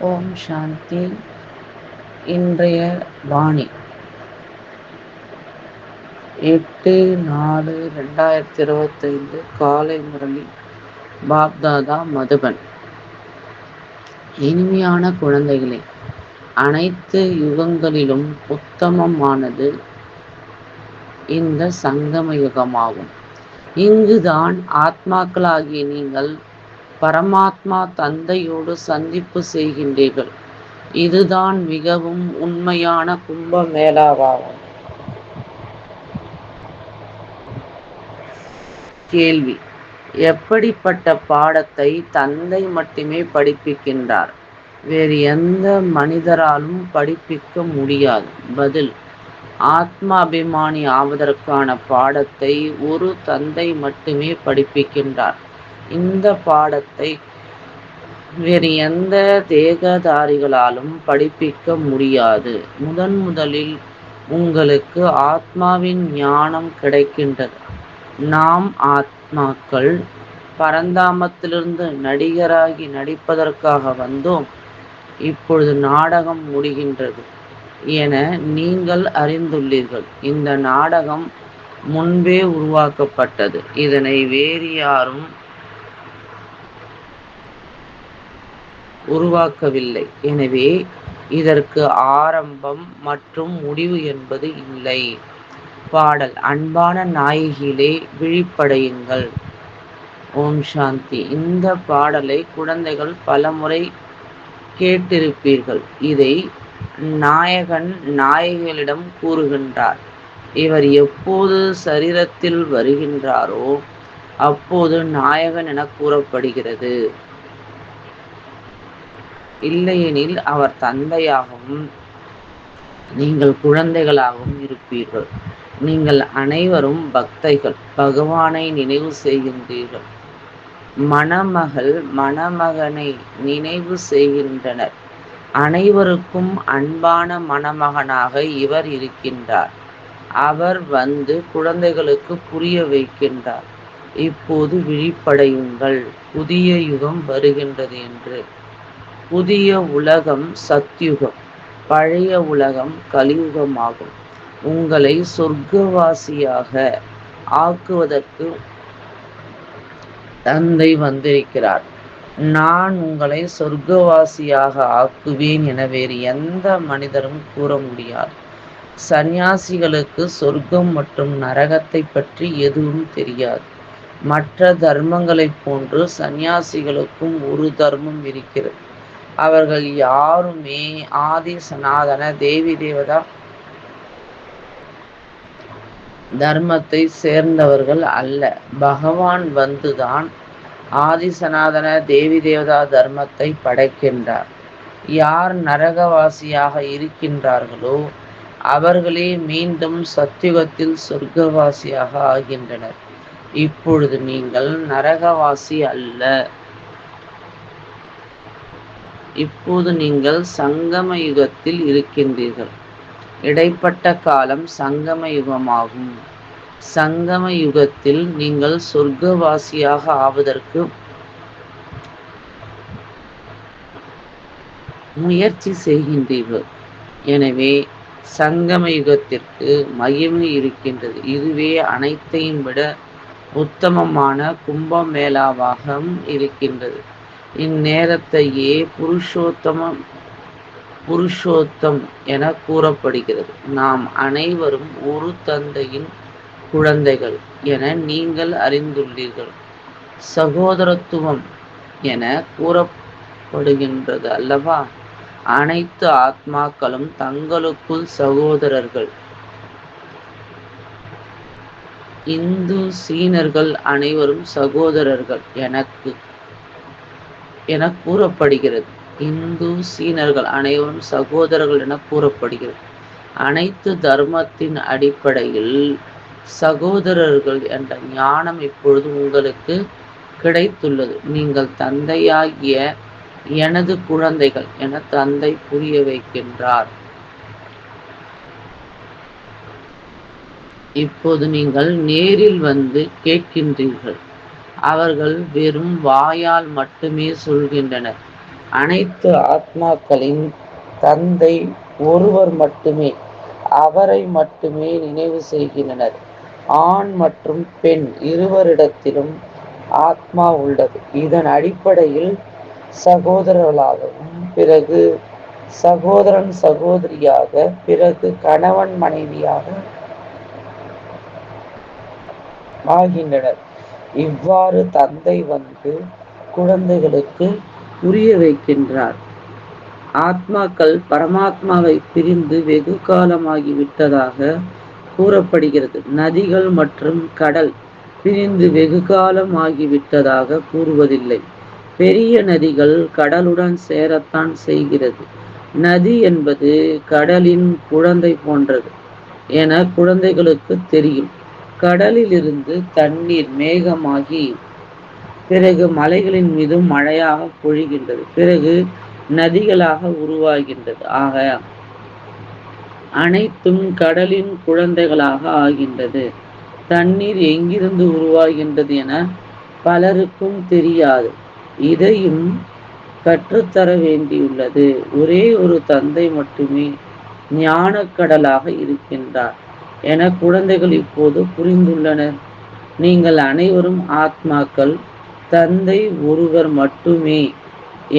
ஓம் சாந்தி. இன்றைய வாணி 8/4/2025 காலை முரளி. பாப்தாதா, மதுபன். இனிமையான குழந்தைகளே, அனைத்து யுகங்களிலும் உத்தமமானது இந்த சங்கம யுகமாகும். இங்குதான் ஆத்மாக்களாகிய நீங்கள் பரமாத்மா தந்தையோடு சந்திப்பு செய்கின்றீர்கள். இதுதான் மிகவும் உண்மையான கும்பமேளாவாகும். கேள்வி: எப்படிப்பட்ட பாடத்தை தந்தை மட்டுமே படிப்பிக்கின்றார்? வேறு எந்த மனிதராலும் படிப்பிக்க முடியாது. பதில்: ஆத்மாபிமானி ஆவதற்கான பாடத்தை ஒரு தந்தை மட்டுமே படிப்பிக்கின்றார். இந்த பாடத்தை வேறு எந்த தேகதாரிகளாலும் படிப்பிக்க முடியாது. முதலில் உங்களுக்கு ஆத்மாவின் ஞானம் கிடைக்கின்றது. நாம் ஆத்மாக்கள் பரந்தாமத்திலிருந்து நடிகராகி நடிப்பதற்காக வந்தோம். இப்பொழுது நாடகம் முடிகின்றது என நீங்கள் அறிந்துள்ளீர்கள். இந்த நாடகம் முன்பே உருவாக்கப்பட்டது. இதனை வேறு யாரும் உருவாக்கவில்லை. எனவே இதற்கு ஆரம்பம் மற்றும் முடிவு என்பது இல்லை. பாடல்: அன்பான நாயகிகளே, விழிப்படையுங்கள். ஓம் சாந்தி. இந்த பாடலை குழந்தைகள் பலமுறை கேட்டிருப்பீர்கள். இதை நாயகன் நாயகிகளிடம் கூறுகின்றார். இவர் எப்போது சரீரத்தில் வருகின்றாரோ அப்போது நாயகன் என கூறப்படுகிறது. இல்லையெனில் அவர் தந்தையாகவும் நீங்கள் குழந்தைகளாகவும் இருப்பீர்கள். நீங்கள் அனைவரும் பக்தைகள், பகவானை நினைவு செய்கின்றீர்கள். மணமகள் மணமகனை நினைவு செய்கின்றனர். அனைவருக்கும் அன்பான மணமகனாக இவர் இருக்கின்றார். அவர் வந்து குழந்தைகளுக்கு புரிய வைக்கின்றார். இப்போது விழிப்படையுங்கள், புதிய யுகம் வருகின்றது என்று. புதிய உலகம் சத்யுகம், பழைய உலகம் கலியுகமாகும். உங்களை சொர்க்கவாசியாக ஆக்குவதற்கு தந்தை வந்திருக்கிறார். நான் உங்களை சொர்க்கவாசியாக ஆக்குவேன் என வேறு எந்த மனிதரும் கூற முடியாது. சந்நியாசிகளுக்கு சொர்க்கம் மற்றும் நரகத்தை பற்றி எதுவும் தெரியாது. மற்ற தர்மங்களைப் போன்று சந்நியாசிகளுக்கும் ஒரு தர்மம் இருக்கிறது. அவர்கள் யாருமே ஆதி சனாதன தேவி தேவதா தர்மத்தை சேர்ந்தவர்கள் அல்ல. பகவான் வந்துதான் ஆதி சனாதன தேவி தேவதா தர்மத்தை படைக்கின்றார். யார் நரகவாசியாக இருக்கின்றார்களோ அவர்களே மீண்டும் சத்யுகத்தில் சொர்க்கவாசியாக ஆகின்றனர். இப்பொழுது நீங்கள் நரகவாசி அல்ல. இப்போது நீங்கள் சங்கம யுகத்தில் இருக்கின்றீர்கள். இடைப்பட்ட காலம் சங்கம யுகமாகும். சங்கம யுகத்தில் நீங்கள் சொர்க்கவாசியாக ஆவதற்கு முயற்சி செய்கின்றீர்கள். எனவே சங்கம யுகத்திற்கு மகிமை இருக்கின்றது. இதுவே அனைத்தையும் விட உத்தமமான கும்பமேளாவாக இருக்கின்றது. இந்நேரத்தையே புருஷோத்தம் என கூறப்படுகிறது. நாம் அனைவரும் ஒரு தந்தையின் குழந்தைகள் என நீங்கள் அறிந்துள்ளீர்கள். சகோதரத்துவம் என கூறப்படுகின்றது அல்லவா? அனைத்து ஆத்மாக்களும் தங்களுக்குள் சகோதரர்கள். இந்து சீனர்கள் அனைவரும் சகோதரர்கள் என கூறப்படுகிறது. இந்து சீனர்கள் அனைவரும் சகோதரர்கள் என கூறப்படுகிறது. அனைத்து தர்மத்தின் அடிப்படையில் சகோதரர்கள் என்ற ஞானம் இப்பொழுது உங்களுக்கு கிடைத்துள்ளது. நீங்கள் தந்தையாகிய எனது குழந்தைகள் என தந்தை புரிய வைக்கின்றார். இப்போது நீங்கள் நேரில் வந்து கேட்கின்றீர்கள். அவர்கள் வெறும் வாயால் மட்டுமே சொல்கின்றனர். அனைத்து ஆத்மாக்களின் தந்தை ஒருவர் மட்டுமே. அவரை மட்டுமே நினைவு செய்கின்றனர். ஆண் மற்றும் பெண் இருவரிடத்திலும் ஆத்மா உள்ளது. இதன் அடிப்படையில் சகோதரர்களாகவும், பிறகு சகோதரன் சகோதரியாக, பிறகு கணவன் மனைவியாக ஆகின்றனர். இவ்வாறு தந்தை வந்து குழந்தைகளுக்கு புரிய வைக்கின்றார். ஆத்மாக்கள் பரமாத்மாவை பிரிந்து வெகு காலமாகிவிட்டதாக கூறப்படுகிறது. நதிகள் மற்றும் கடல் பிரிந்து வெகு காலம் ஆகிவிட்டதாக கூறுவதில்லை. பெரிய நதிகள் கடலுடன் சேரத்தான் செய்கிறது. நதி என்பது கடலின் குழந்தை போன்றது என குழந்தைகளுக்கு தெரியும். கடலிலிருந்து தண்ணீர் மேகமாகி பிறகு மலைகளின் மீது மழையாக பொழிகின்றது. பிறகு நதிகளாக உருவாகின்றது. ஆக அனைத்தும் கடலின் குழந்தைகளாக ஆகின்றது. தண்ணீர் எங்கிருந்து உருவாகின்றது என பலருக்கும் தெரியாது. இதையும் கற்றுத்தர வேண்டியுள்ளது. ஒரே ஒரு தந்தை மட்டுமே ஞானக்கடலாக இருக்கின்றார் என குழந்தைகள் இப்போது புரிந்துள்ளனர். நீங்கள் அனைவரும் ஆத்மாக்கள், தந்தை ஒருவர் மட்டுமே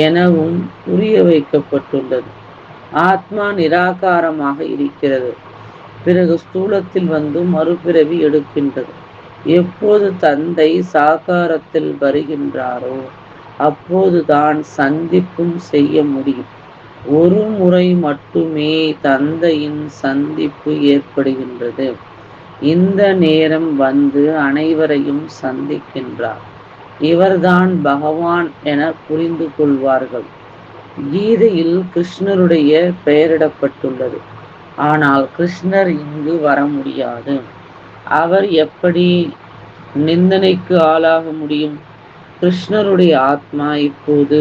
எனவும் புரிய வைக்கப்பட்டுள்ளது. ஆத்மா நிராகாரமாக இருக்கிறது. பிறகு ஸ்தூலத்தில் வந்து மறுபிறவி எடுக்கின்றது. எப்போது தந்தை சாகாரத்தில் வருகின்றாரோ அப்போதுதான் சந்திப்பும் செய்ய முடியும். ஒரு முறை மட்டுமே தந்தையின் சந்திப்பு ஏற்படுகின்றது. இந்த நேரம் வந்து அனைவரையும் சந்திக்கின்றார். இவர்தான் பகவான் என புரிந்து கொள்வார்கள். கீதையில் கிருஷ்ணருடைய பெயரிடப்பட்டுள்ளது. ஆனால் கிருஷ்ணர் இங்கு வர முடியாது. அவர் எப்படி நிந்தனைக்கு ஆளாக முடியும்? கிருஷ்ணருடைய ஆத்மா இப்போது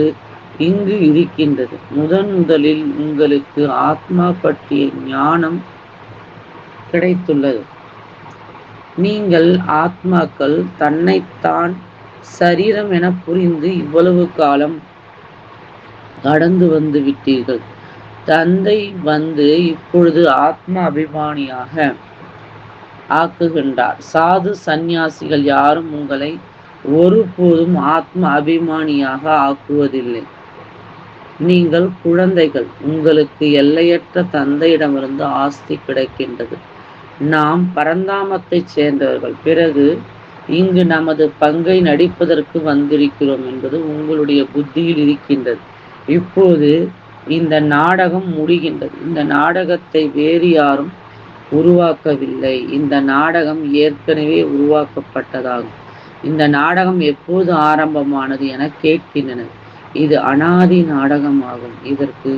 இங்கு இருக்கின்றது. முதலில் உங்களுக்கு ஆத்மா பற்றிய ஞானம் கிடைத்துள்ளது. நீங்கள் ஆத்மாக்கள் தன்னைத்தான் சரீரம் என புரிந்து இவ்வளவு காலம் கடந்து வந்து விட்டீர்கள். தந்தை வந்து இப்பொழுது ஆத்மா அபிமானியாக ஆக்குகின்றார். சாது சந்நியாசிகள் யாரும் உங்களை ஒருபோதும் ஆத்ம அபிமானியாக ஆக்குவதில்லை. நீங்கள் குழந்தைகள். உங்களுக்கு எல்லையற்ற தந்தையிடமிருந்து ஆஸ்தி கிடைக்கின்றது. நாம் பரந்தாமத்தைச் சேர்ந்தவர்கள். பிறகு இங்கு நமது பங்கை நடிப்பதற்கு வந்திருக்கிறோம் என்பது உங்களுடைய புத்தியில் இருக்கின்றது. இப்போது இந்த நாடகம் முடிகின்றது. இந்த நாடகத்தை வேறு யாரும் உருவாக்கவில்லை. இந்த நாடகம் ஏற்கனவே உருவாக்கப்பட்டதாகும். இந்த நாடகம் எப்போது ஆரம்பமானது என கேட்கின்றனர். இது அனாதி நாடகமாகும். இதற்கு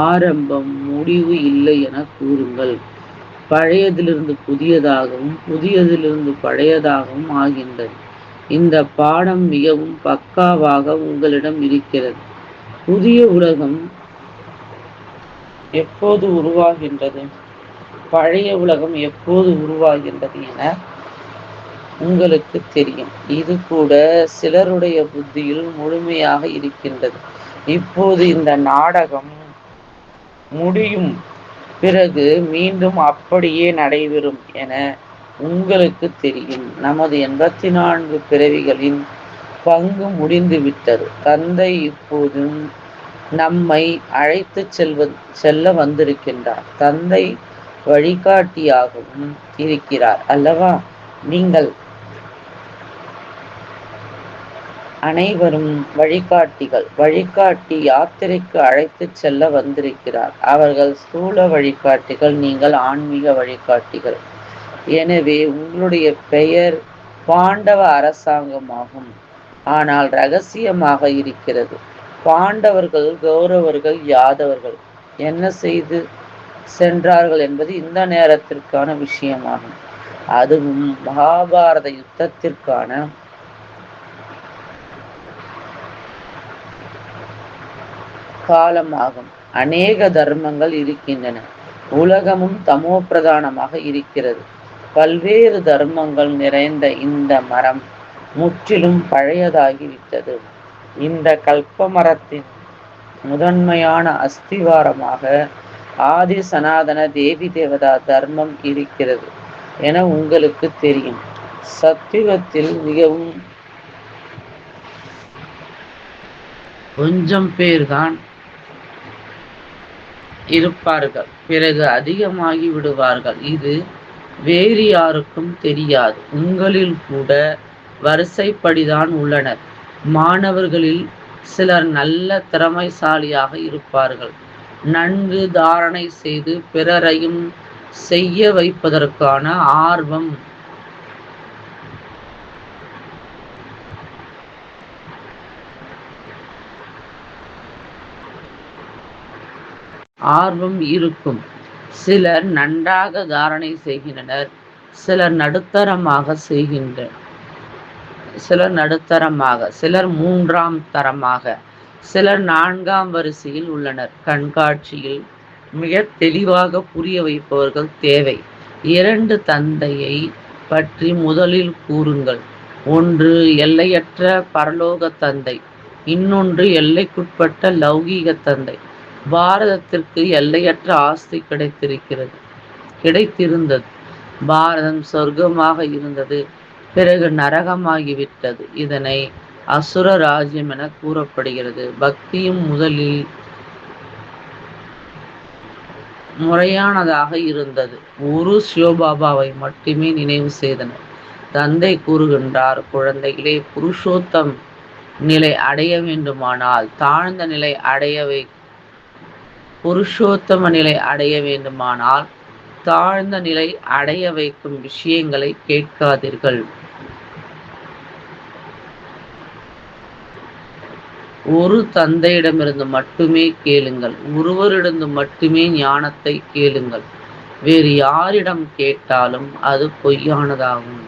ஆரம்பம் முடிவு இல்லை என கூறுங்கள். பழையதிலிருந்து புதியதாகவும் புதியதிலிருந்து பழையதாகவும் ஆகின்றது. இந்த பாடம் மிகவும் பக்காவாக உங்களிடம் இருக்கிறது. புதிய உலகம் எப்போது உருவாகின்றது, பழைய உலகம் எப்போது உருவாகின்றது என உங்களுக்கு தெரியும். இது கூட சிலருடைய புத்தியில் முழுமையாக இருக்கின்றது. இப்போது இந்த நாடகம் முடியும், பிறகு மீண்டும் அப்படியே நடைபெறும் என உங்களுக்கு தெரியும். நமது 84 பிறவிகளின் பங்கு முடிந்துவிட்டது. தந்தை இப்போதும் நம்மை அழைத்து செல்ல வந்திருக்கின்றார். தந்தை வழிகாட்டியாகவும் இருக்கிறார் அல்லவா? நீங்கள் அனைவரும் வழிகாட்டிகள். வழிகாட்டி யாத்திரைக்கு அழைத்து செல்ல வந்திருக்கிறார். அவர்கள் ஸ்தூல வழிகாட்டிகள், நீங்கள் ஆன்மீக வழிகாட்டிகள். எனவே உங்களுடைய பெயர் பாண்டவ அரசாங்கமாகும். ஆனால் ரகசியமாக இருக்கிறது. பாண்டவர்கள், கௌரவர்கள், யாதவர்கள் என்ன செய்து சென்றார்கள் என்பது இந்த நேரத்திற்கான விஷயமாகும். அதுவும் மகாபாரத யுத்தத்திற்கான காலமாகும். அநேக தர்மங்கள் இருக்கின்றன. உலகமும் தமோ பிரதானமாக இருக்கிறது. பல்வேறு தர்மங்கள் நிறைந்த இந்த மரம் முற்றிலும் பழையதாகிவிட்டது. இந்த கல்ப மரத்தின் முதன்மையான அஸ்திவாரமாக ஆதி சனாதன தேவி தேவதா தர்மம் இருக்கிறது என உங்களுக்கு தெரியும். சத்தியுகத்தில் மிகவும் கொஞ்சம் பேர்தான் இருப்பார்கள், பிறகு அதிகமாகி விடுவார்கள். இது வேறு யாருக்கும் தெரியாது. உங்களில் கூட வரிசைப்படிதான் உள்ளனர். மாணவர்களில் சிலர் நல்ல திறமைசாலியாக இருப்பார்கள். நன்கு தாரணை செய்து பிறரையும் செய்ய வைப்பதற்கான ஆர்வம் இருக்கும். சிலர் நன்றாக தாரணை செய்கின்றனர், சிலர் நடுத்தரமாக, சிலர் 3ஆம் தரமாக, சிலர் 4ஆம் வரிசையில் உள்ளனர். கண்காட்சியில் மிக தெளிவாக புரிய வைப்பவர்கள் தேவை. 2 தந்தையை பற்றி முதலில் கூறுங்கள். ஒன்று எல்லையற்ற பரலோக தந்தை, இன்னொன்று எல்லைக்குட்பட்ட லௌகீக தந்தை. பாரதத்திற்கு எல்லையற்ற ஆஸ்தி கிடைத்திருந்தது. பாரதம் சொர்க்கமாக இருந்தது, பிறகு நரகமாகிவிட்டது. இதனை அசுர ராஜ்யம் என கூறப்படுகிறது. பக்தியும் முதலில் முறையானதாக இருந்தது. ஒரு சிவபாபாவை மட்டுமே நினைவு செய்தனர். தந்தை கூறுகின்றார், குழந்தைகளே, புருஷோத்தம் நிலை அடைய வேண்டுமானால், தாழ்ந்த நிலை அடைய வைக்கும் விஷயங்களை கேட்காதீர்கள். ஒரு தந்தையிடமிருந்து மட்டுமே கேளுங்கள். ஒருவரிடந்து மட்டுமே ஞானத்தை கேளுங்கள். வேறு யாரிடம் கேட்டாலும் அது பொய்யானதாகும்.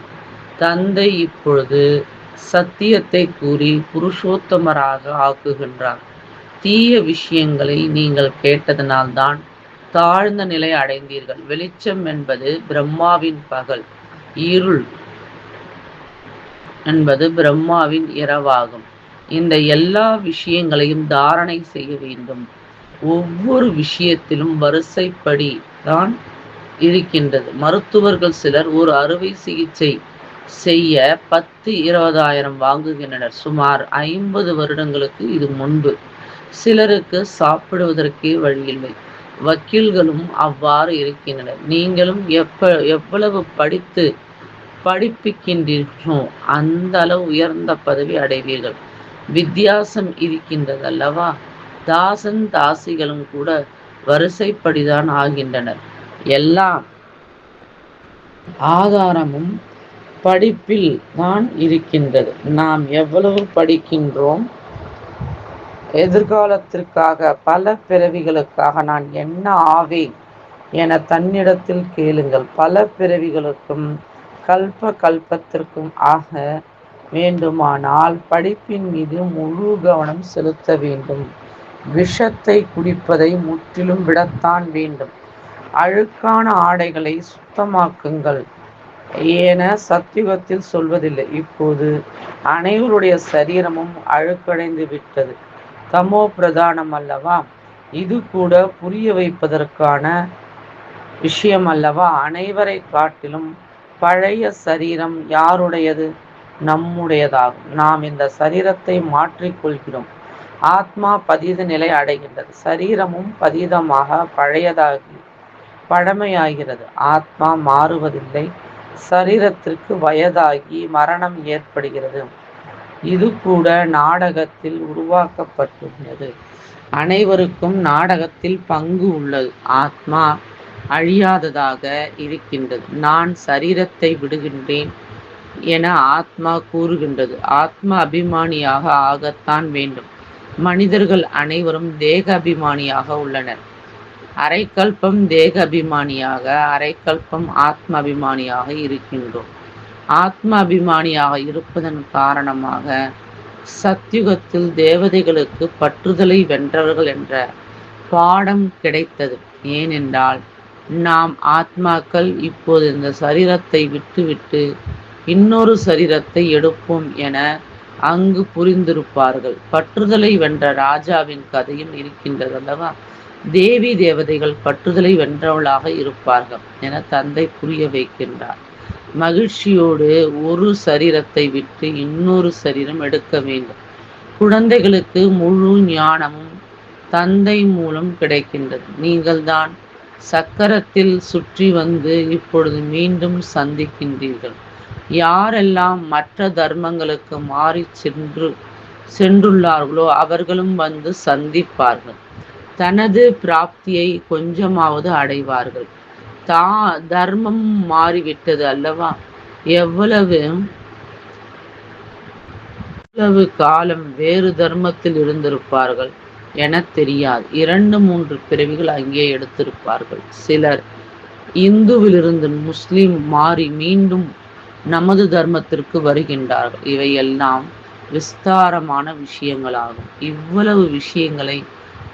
தந்தை இப்பொழுது சத்தியத்தை கூறி புருஷோத்தமராக ஆக்குகின்றார். தீய விஷயங்களை நீங்கள் கேட்டதனால்தான் தாழ்ந்த நிலை அடைந்தீர்கள். வெளிச்சம் என்பது பிரம்மாவின் பகல், இருள் என்பது பிரம்மாவின் இரவாகும். இந்த எல்லா விஷயங்களையும் தாரணை செய்ய வேண்டும். ஒவ்வொரு விஷயத்திலும் வரிசைப்படி தான் இருக்கின்றது. மருத்துவர்கள் சிலர் ஒரு அறுவை சிகிச்சை செய்ய 10-20,000 வாங்குகின்றனர். சுமார் 50 வருடங்களுக்கு இது முன்பு. சிலருக்கு சாப்பிடுவதற்கே வழியில்லை. வக்கீல்களும் அவ்வாறு இருக்கின்றனர். நீங்களும் எவ்வளவு படிப்பிக்கின்றீர்களோ அந்த அளவு உயர்ந்த பதவி அடைவீர்கள். வித்தியாசம் இருக்கின்றது அல்லவா? தாசன் தாசிகளும் கூட வரிசைப்படிதான் ஆகின்றனர். எல்லா ஆதாரமும் படிப்பில் தான் இருக்கின்றது. நாம் எவ்வளவு படிக்கின்றோம், எதிர்காலத்திற்காக, பல பிறவிகளுக்காக நான் என்ன ஆவேன் என தன்னிடத்தில் கேளுங்கள். பல பிறவிகளுக்கும் கல்பத்திற்கும் ஆக வேண்டுமானால் படிப்பின் மீது முழு கவனம் செலுத்த வேண்டும். விஷத்தை குடிப்பதை முற்றிலும் விடத்தான் வேண்டும். அழுக்கான ஆடைகளை சுத்தமாக்குங்கள் என சத்தியுகத்தில் சொல்வதில்லை. இப்போது அனைவருடைய சரீரமும் அழுக்கடைந்து விட்டது. தமோ பிரதானம் அல்லவா? இது கூட புரிய வைப்பதற்கான விஷயம் அல்லவா? அனைவரை காட்டிலும் பழைய சரீரம் யாருடையது? நம்முடையதாகும். நாம் இந்த சரீரத்தை மாற்றிக்கொள்கிறோம். ஆத்மா பதீத நிலை அடைகின்றது. சரீரமும் பதீதமாக பழமையாகிறது. ஆத்மா மாறுவதில்லை. சரீரத்திற்கு வயதாகி மரணம் ஏற்படுகிறது. இது கூட நாடகத்தில் உருவாக்கப்பட்டுள்ளது. அனைவருக்கும் நாடகத்தில் பங்கு உள்ளது. ஆத்மா அழியாததாக இருக்கின்றது. நான் சரீரத்தை விடுகின்றேன் என ஆத்மா கூறுகின்றது. ஆத்மா அபிமானியாக ஆகத்தான் வேண்டும். மனிதர்கள் அனைவரும் தேக அபிமானியாக உள்ளனர். அரைக்கல்பம் தேக அபிமானியாக, அரைக்கல்பம் ஆத்ம அபிமானியாக இருக்கின்றோம். ஆத்ம அபிமானியாக இருப்பதன் காரணமாக சத்யுகத்தில் தேவதைகளுக்கு பற்றுதலை வென்றவர்கள் என்ற பாடம் கிடைத்தது. ஏனென்றால் நாம் ஆத்மாக்கள் இப்போது இந்த சரீரத்தை விட்டுவிட்டு இன்னொரு சரீரத்தை எடுப்போம் என அங்கு புரிந்திருப்பார்கள். பற்றுதலை வென்ற ராஜாவின் கதையும் இருக்கின்றது அல்லவா? தேவி தேவதைகள் பற்றுதலை வென்றவளாக இருப்பார்கள் என தந்தை புரிய வைக்கின்றார். மகிழ்ச்சியோடு ஒரு சரீரத்தை விட்டு இன்னொரு சரீரம் எடுக்க வேண்டும். குழந்தைகளுக்கு முழு ஞானமும் தந்தை மூலம் கிடைக்கின்றது. நீங்கள்தான் சக்கரத்தில் சுற்றி வந்து இப்பொழுது மீண்டும் சந்திக்கின்றீர்கள். யாரெல்லாம் மற்ற தர்மங்களுக்கு மாறி சென்றுள்ளார்களோ அவர்களும் வந்து சந்திப்பார்கள். தனது பிராப்தியை கொஞ்சமாவது அடைவார்கள். தர்மம் மாறிவிட்டது அல்லவா? எவ்வளவு காலம் வேறு தர்மத்தில் இருந்திருப்பார்கள் என தெரியாது. 2-3 பிறவிகள் அங்கே எடுத்திருப்பார்கள். சிலர் இந்துவிலிருந்து முஸ்லிம் மாறி மீண்டும் நமது தர்மத்திற்கு வருகின்றார்கள். இவையெல்லாம் விஸ்தாரமான விஷயங்களாகும். இவ்வளவு விஷயங்களை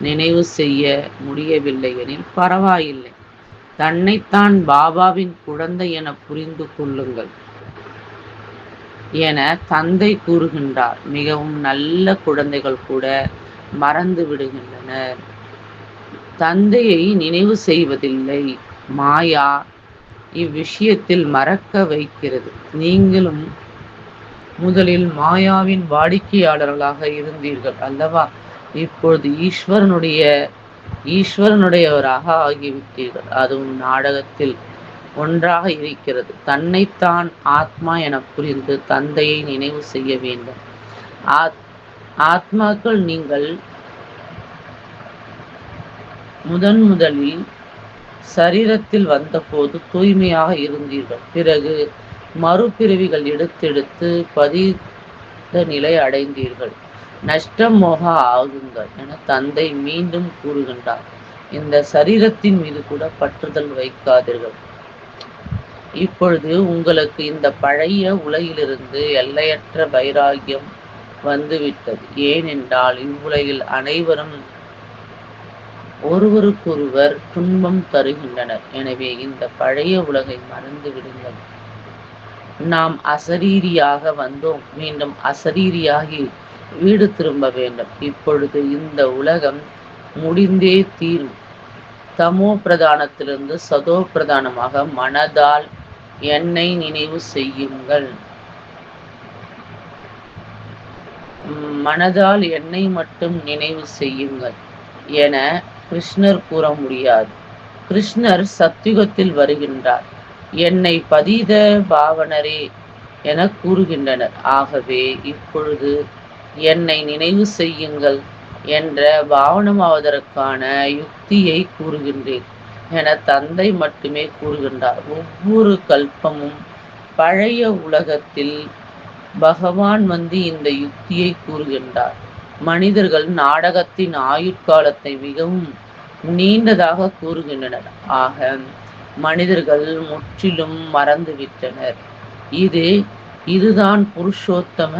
நினைவு செய்ய முடியவில்லை எனில் பரவாயில்லை. தன்னைத்தான் பாபாவின் குழந்தை என புரிந்து கொள்ளுங்கள் என தந்தை கூறுகின்றார். மிகவும் நல்ல குழந்தைகள் கூட மறந்து விடுகின்றனர். தந்தையை நினைவு செய்வதில்லை. மாயா இவ்விஷயத்தில் மறக்க வைக்கிறது. நீங்களும் முதலில் மாயாவின் வாடிக்கையாளர்களாக இருந்தீர்கள் அல்லவா? இப்பொழுது ஈஸ்வரனுடையவராக ஆகிவிட்டீர்கள். அதுவும் நாடகத்தில் ஒன்றாக இருக்கிறது. தன்னைத்தான் ஆத்மா என புரிந்து தந்தையை நினைவு செய்ய வேண்டும். ஆத்மாக்கள் நீங்கள் முதலில் சரீரத்தில் வந்தபோது தூய்மையாக இருந்தீர்கள். பிறகு மறுபிறவிகள் எடுத்தெடுத்து பதித நிலை அடைந்தீர்கள். நஷ்டமோக ஆகுங்கள் என தந்தை மீண்டும் கூறுகின்றார். இந்த சரீரத்தின் மீது கூட பற்றுதல் வைக்காதீர்கள். இப்பொழுது உங்களுக்கு இந்த பழைய உலகிலிருந்து எல்லையற்ற வைராகியம் வந்துவிட்டது. ஏனென்றால் இவ்வுலகில் அனைவரும் ஒருவருக்கொருவர் துன்பம் தருகின்றனர். எனவே இந்த பழைய உலகை மறந்து விடுங்கள். நாம் அசரீரியாக வந்தோம், மீண்டும் அசரீரியாகி வீடு திரும்ப வேண்டும். இப்பொழுது இந்த உலகம் முடிந்தே தீரும். தமோ பிரதானத்திலிருந்து சதோ பிரதானமாக மனதால் என்னை நினைவு செய்யுங்கள். மனதால் என்னை மட்டும் நினைவு செய்யுங்கள் என கிருஷ்ணர் கூற முடியாது. கிருஷ்ணர் சத்யுகத்தில் வருகின்றார். என்னை பதீத பாவனரே என கூறுகின்றனர். ஆகவே இப்பொழுது என்னை நினைவு செய்யுங்கள் என்ற பாவனமாவதற்கான யுக்தியை கூறுகின்றேன் என தந்தை மட்டுமே கூறுகின்றார். ஒவ்வொரு கல்பமும் பழைய உலகத்தில் பகவான் வந்து இந்த யுக்தியை கூறுகின்றார். மனிதர்கள் நாடகத்தின் ஆயுட்காலத்தை மிகவும் நீண்டதாக கூறுகின்றனர். ஆக மனிதர்கள் முற்றிலும் மறந்துவிட்டனர். இதுதான் புருஷோத்தம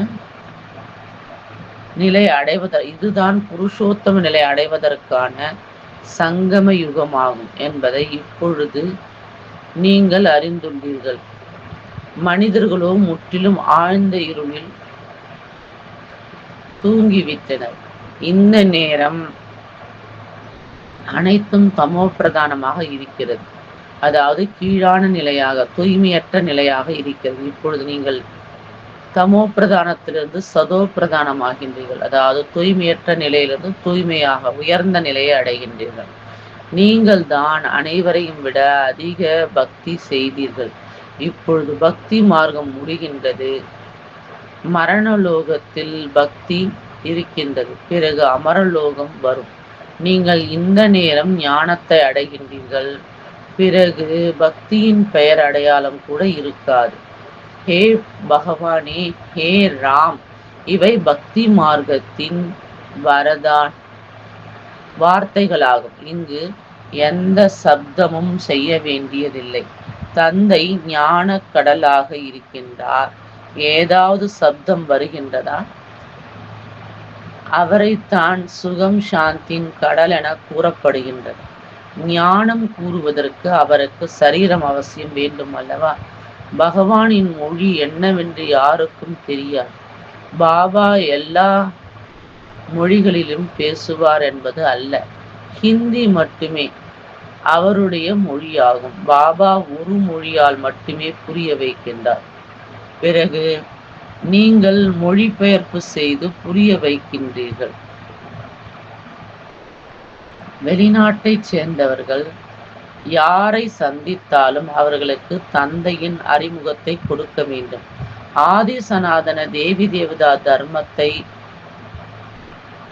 நிலை அடைவதற்கான சங்கம யுகமாகும் என்பதை இப்பொழுது நீங்கள் அறிந்துள்ளீர்கள். மனிதர்களோ முற்றிலும் ஆழ்ந்த இருளில் தூங்கிவிட்டனர். இந்த நேரம் அனைத்தும் தமோ பிரதானமாக இருக்கிறது. அதாவது கீழான நிலையாக, தூய்மையற்ற நிலையாக இருக்கிறது. இப்பொழுது நீங்கள் தமோ பிரதானத்திலிருந்து சதோ பிரதானமாகின்றீர்கள். அதாவது தூய்மையற்ற நிலையிலிருந்து தூய்மையாக உயர்ந்த நிலையை அடைகின்றீர்கள். நீங்கள் தான் அனைவரையும் விட அதிக பக்தி செய்தீர்கள். இப்பொழுது பக்தி மார்க்கம் முடிகின்றது. மரணலோகத்தில் பக்தி இருக்கின்றது. பிறகு அமரலோகம் வரும். நீங்கள் இந்த நேரம் ஞானத்தை அடைகின்றீர்கள். பிறகு பக்தியின் பெயர் அடையாளம் கூட இருக்காது. ஹே பகவானே, ஹே ராம், இவை பக்தி மார்க்கத்தின் வரதான் வார்த்தைகளாகும். இங்கு எந்த சப்தமும் செய்ய வேண்டியதில்லை. தந்தை ஞான கடலாக இருக்கின்றார். ஏதாவது சப்தம் வருகின்றதா? அவரைத்தான் சுகம் சாந்தின் கடல் என கூறப்படுகின்றது. ஞானம் கூறுவதற்கு அவருக்கு சரீரம் அவசியம் வேண்டும் அல்லவா? பகவானின் மொழி என்னவென்று யாருக்கும் தெரியாது. பாபா எல்லா மொழிகளிலும் பேசுவார் என்பது அல்ல. ஹிந்தி மட்டுமே அவருடைய மொழியாகும். பாபா ஒரு மொழியால் மட்டுமே புரிய வைக்கின்றார். பிறகு நீங்கள் மொழிபெயர்ப்பு செய்து புரிய வைக்கின்றீர்கள். வெளிநாட்டைச் சேர்ந்தவர்கள் யாரை சந்தித்தாலும் அவர்களுக்கு தந்தையின் அறிமுகத்தை கொடுக்க வேண்டும். ஆதி சனாதன தேவி தேவதா தர்மத்தை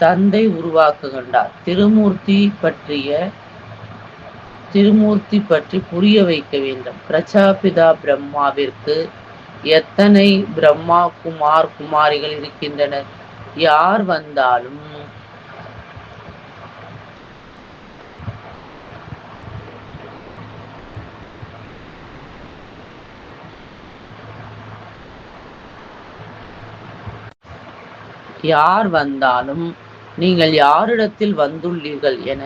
தந்தை உருவாக்குகின்றார். திருமூர்த்தி பற்றி புரிய வைக்க வேண்டும். பிரஜாபிதா பிரம்மாவிற்கு எத்தனை பிரம்மா குமாரிகள் இருக்கின்றனர்? யார் வந்தாலும் நீங்கள் யாரிடத்தில் வந்துள்ளீர்கள் என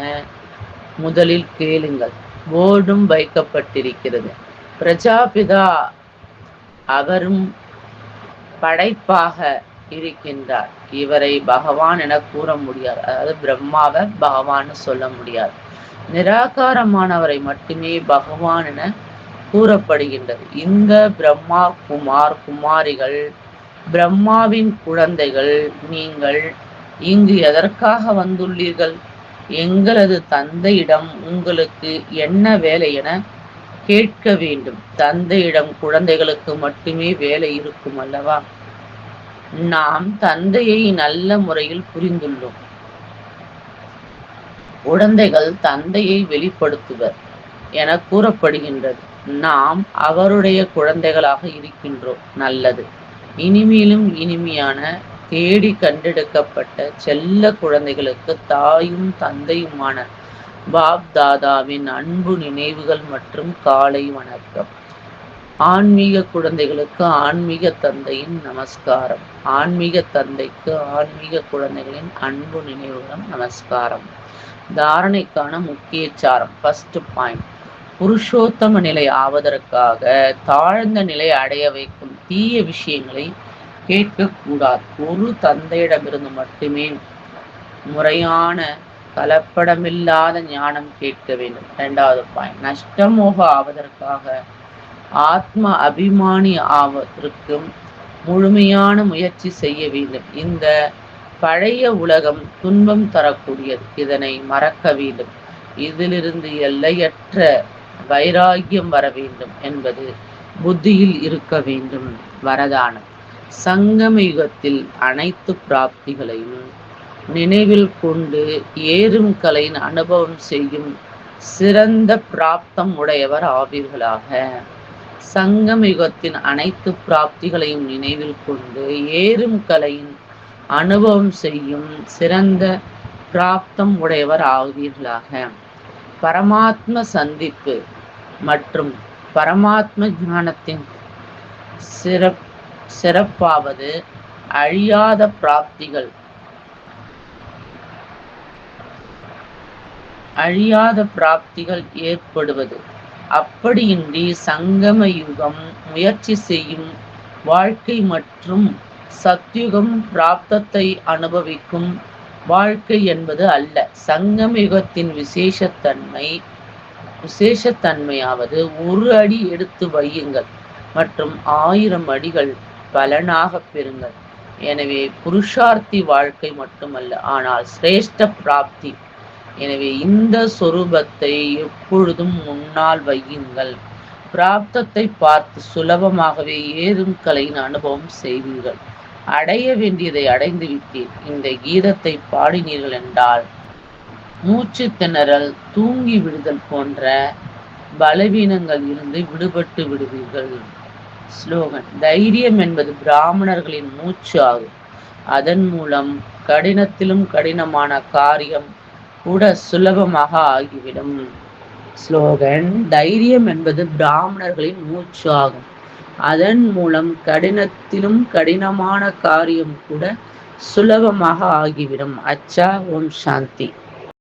முதலில் கேளுங்கள். போர்டும் வைக்கப்பட்டிருக்கிறது. பிரஜாபிதா அவரும் படைப்பாக இருக்கின்றார். இவரை பகவான் என கூற முடியாது. அதாவது பிரம்மாவை பகவான் சொல்ல முடியாது. நிராகாரமானவரை மட்டுமே பகவான் என கூறப்படுகின்றது. இந்த பிரம்மா குமாரிகள் பிரம்மாவின் குழந்தைகள். நீங்கள் இங்கு எதற்காக வந்துள்ளீர்கள்? எங்களது தந்தையிடம் உங்களுக்கு என்ன வேலை என கேட்க வேண்டும். தந்தையிடம் குழந்தைகளுக்கு மட்டுமே வேலை இருக்கும் அல்லவா? நாம் தந்தையை நல்ல முறையில் புரிந்துள்ளோம். குழந்தைகள் தந்தையை வெளிப்படுத்துவர் என கூறப்படுகின்றது. நாம் அவருடைய குழந்தைகளாக இருக்கின்றோம். நல்லது. இனிமேலும் இனிமையான தேடி கண்டெடுக்கப்பட்ட செல்ல குழந்தைகளுக்கு தாயும் தந்தையுமான பாப் தாதாவின் அன்பு நினைவுகள் மற்றும் காலை வணக்கம். ஆன்மீக குழந்தைகளுக்கு ஆன்மீக தந்தையின் நமஸ்காரம். ஆன்மீக தந்தைக்கு ஆன்மீக குழந்தைகளின் அன்பு நினைவுகளும் நமஸ்காரம். தாரணைக்கான முக்கிய சாரம். ஃபர்ஸ்ட் பாயிண்ட், புருஷோத்தம நிலை ஆவதற்காக தாழ்ந்த நிலை அடைய வைக்கும் தீய விஷயங்களை கேட்கக்கூடாது. ஒரு தந்தையிடமிருந்து மட்டுமே முறையான கலப்படமில்லாத ஞானம் கேட்க வேண்டும். 2வது பாயிண்ட், நஷ்டமோக ஆவதற்காக ஆத்ம அபிமானி ஆவதற்கு முழுமையான முயற்சி செய்ய வேண்டும். இந்த பழைய உலகம் துன்பம் தரக்கூடியது. இதனை மறக்க வேண்டும். இதிலிருந்து எல்லையற்ற வைராகியம் வர வேண்டும் என்பது புத்தியில் இருக்க வேண்டும். வரதானம். சங்கம யுகத்தில் அனைத்து பிராப்திகளையும் நினைவில் கொண்டு ஏறும் கலையின் அனுபவம் செய்யும் சிறந்த பிராப்தம் உடையவர் ஆவீர்களாக. சங்கம யுகத்தின் அனைத்து பிராப்திகளையும் நினைவில் கொண்டு ஏறும் கலையின் அனுபவம் செய்யும் சிறந்த பிராப்தம் உடையவர் ஆவீர்களாக. பரமாத்ம சந்திப்பு மற்றும் பரமாத்ம ஞானத்தின் சிறப்பாவது அழியாத பிராப்திகள் ஏற்படுவது. அப்படியின்றி சங்கம யுகம் முயற்சி செய்யும் வாழ்க்கை மற்றும் சத்யுகம் பிராப்தத்தை அனுபவிக்கும் வாழ்க்கை என்பது அல்ல. சங்கம யுகத்தின் விசேஷத்தன்மையாவது ஒரு அடி எடுத்து வையுங்கள் மற்றும் 1000 அடிகள் பலனாக பெறுங்கள். எனவே புருஷார்த்தி வாழ்க்கை மட்டுமல்ல, ஆனால் சிரேஷ்ட பிராப்தி. எனவே இந்த சொரூபத்தை எப்பொழுதும் முன்னால் வையுங்கள். பிராப்தத்தை பார்த்து சுலபமாகவே ஏறும் கலையின் அனுபவம் செய்வீர்கள். அடைய வேண்டியதை அடைந்து விட்டீர். இந்த கீதத்தை பாடினீர்கள் என்றால் மூச்சு திணறல், தூங்கி விடுதல் போன்ற பலவீனங்கள் இருந்து விடுபட்டு விடுவீர்கள். ஸ்லோகன். தைரியம் என்பது பிராமணர்களின் மூச்சு ஆகும். அதன் மூலம் கடினத்திலும் கடினமான காரியம் கூட சுலபமாக ஆகிவிடும். ஸ்லோகன். தைரியம் என்பது பிராமணர்களின் மூச்சு ஆகும். அதன் மூலம் கடினத்திலும் கடினமான காரியம் கூட சுலபமாக ஆகிவிடும். அச்சா. ஓம் சாந்தி.